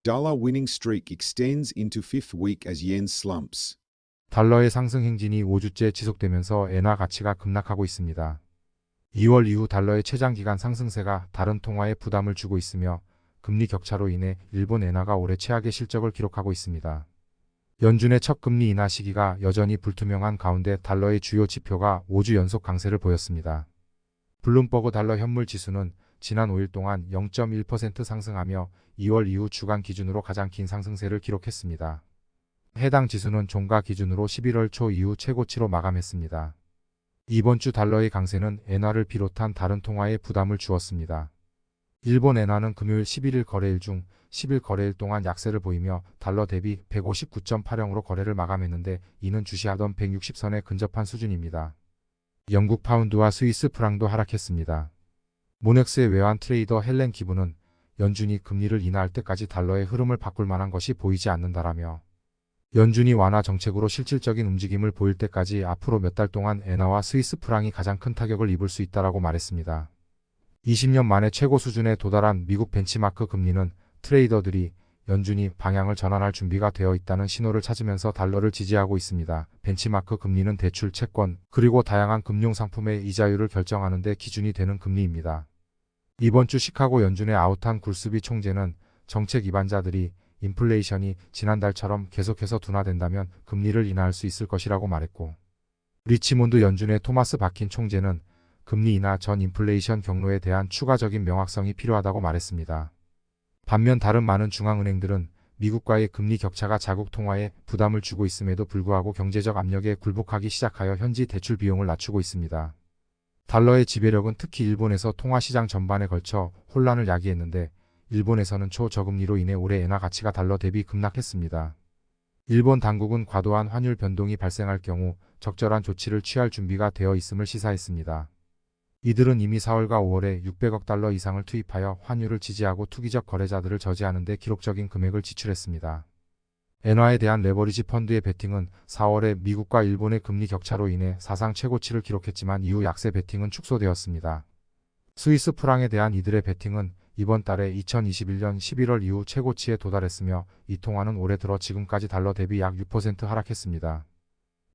Dollar winning streak extends into fifth week as yen slumps. 달러의 상승 행진이 5주째 지속되면서 엔화 가치가 급락하고 있습니다. 2월 이후 달러의 최장기간 상승세가 다른 통화에 부담을 주고 있으며 금리 격차로 인해 일본 엔화가 올해 최악의 실적을 기록하고 있습니다. 연준의 첫 금리 인하 시기가 여전히 불투명한 가운데 달러의 주요 지표가 5주 연속 강세를 보였습니다. 블룸버그 달러 현물 지수는 지난 5일 동안 0.1% 상승하며 2월 이후 주간 기준으로 가장 긴 상승세를 기록했습니다. 해당 지수는 종가 기준으로 11월 초 이후 최고치로 마감했습니다. 이번 주 달러의 강세는 엔화를 비롯한 다른 통화에 부담을 주었습니다. 일본 엔화는 금요일 11일 거래일 중 10일 거래일 동안 약세를 보이며 달러 대비 159.80으로 거래를 마감했는데 이는 주시하던 160선에 근접한 수준입니다. 영국 파운드와 스위스 프랑도 하락했습니다. 모넥스의 외환 트레이더 헬렌 기브는 연준이 금리를 인하할 때까지 달러의 흐름을 바꿀 만한 것이 보이지 않는다라며 연준이 완화 정책으로 실질적인 움직임을 보일 때까지 앞으로 몇 달 동안 엔화와 스위스 프랑이 가장 큰 타격을 입을 수 있다라고 말했습니다. 20년 만에 최고 수준에 도달한 미국 벤치마크 금리는 트레이더들이 연준이 방향을 전환할 준비가 되어 있다는 신호를 찾으면서 달러를 지지하고 있습니다. 벤치마크 금리는 대출, 채권, 그리고 다양한 금융상품의 이자율을 결정하는 데 기준이 되는 금리입니다. 이번 주 시카고 연준의 아우탄 굴스비 총재는 정책 입안자들이 인플레이션이 지난달처럼 계속해서 둔화된다면 금리를 인하할 수 있을 것이라고 말했고, 리치몬드 연준의 토마스 바킨 총재는 금리 인하 전 인플레이션 경로에 대한 추가적인 명확성이 필요하다고 말했습니다. 반면 다른 많은 중앙은행들은 미국과의 금리 격차가 자국 통화에 부담을 주고 있음에도 불구하고 경제적 압력에 굴복하기 시작하여 현지 대출 비용을 낮추고 있습니다. 달러의 지배력은 특히 일본에서 통화시장 전반에 걸쳐 혼란을 야기했는데 일본에서는 초저금리로 인해 올해 엔화 가치가 달러 대비 급락했습니다. 일본 당국은 과도한 환율 변동이 발생할 경우 적절한 조치를 취할 준비가 되어 있음을 시사했습니다. 이들은 이미 4월과 5월에 600억 달러 이상을 투입하여 환율을 지지하고 투기적 거래자들을 저지하는 데 기록적인 금액을 지출했습니다. 엔화에 대한 레버리지 펀드의 베팅은 4월에 미국과 일본의 금리 격차로 인해 사상 최고치를 기록했지만 이후 약세 베팅은 축소되었습니다. 스위스 프랑에 대한 이들의 베팅은 이번 달에 2021년 11월 이후 최고치에 도달했으며 이 통화는 올해 들어 지금까지 달러 대비 약 6% 하락했습니다.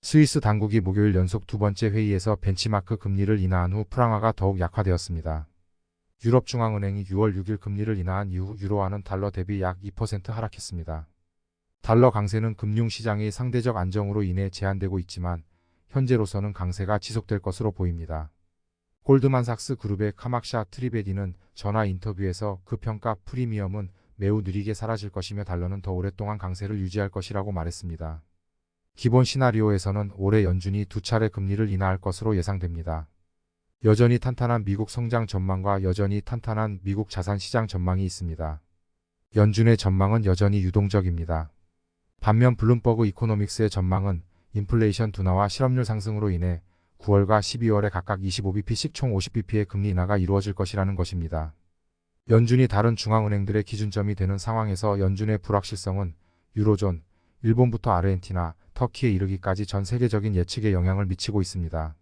스위스 당국이 목요일 연속 두 번째 회의에서 벤치마크 금리를 인하한 후 프랑화가 더욱 약화되었습니다. 유럽중앙은행이 6월 6일 금리를 인하한 이후 유로화는 달러 대비 약 2% 하락했습니다. 달러 강세는 금융시장의 상대적 안정으로 인해 제한되고 있지만 현재로서는 강세가 지속될 것으로 보입니다. 골드만삭스 그룹의 카막샤 트리베디는 전화 인터뷰에서 그 평가 프리미엄은 매우 느리게 사라질 것이며 달러는 더 오랫동안 강세를 유지할 것이라고 말했습니다. 기본 시나리오에서는 올해 연준이 두 차례 금리를 인하할 것으로 예상됩니다. 여전히 탄탄한 미국 성장 전망과 여전히 탄탄한 미국 자산 시장 전망이 있습니다. 연준의 전망은 여전히 유동적입니다. 반면 블룸버그 이코노믹스의 전망은 인플레이션 둔화와 실업률 상승으로 인해 9월과 12월에 각각 25bp씩 총 50bp의 금리 인하가 이루어질 것이라는 것입니다. 연준이 다른 중앙은행들의 기준점이 되는 상황에서 연준의 불확실성은 유로존, 일본부터 아르헨티나, 터키에 이르기까지 전 세계적인 예측에 영향을 미치고 있습니다.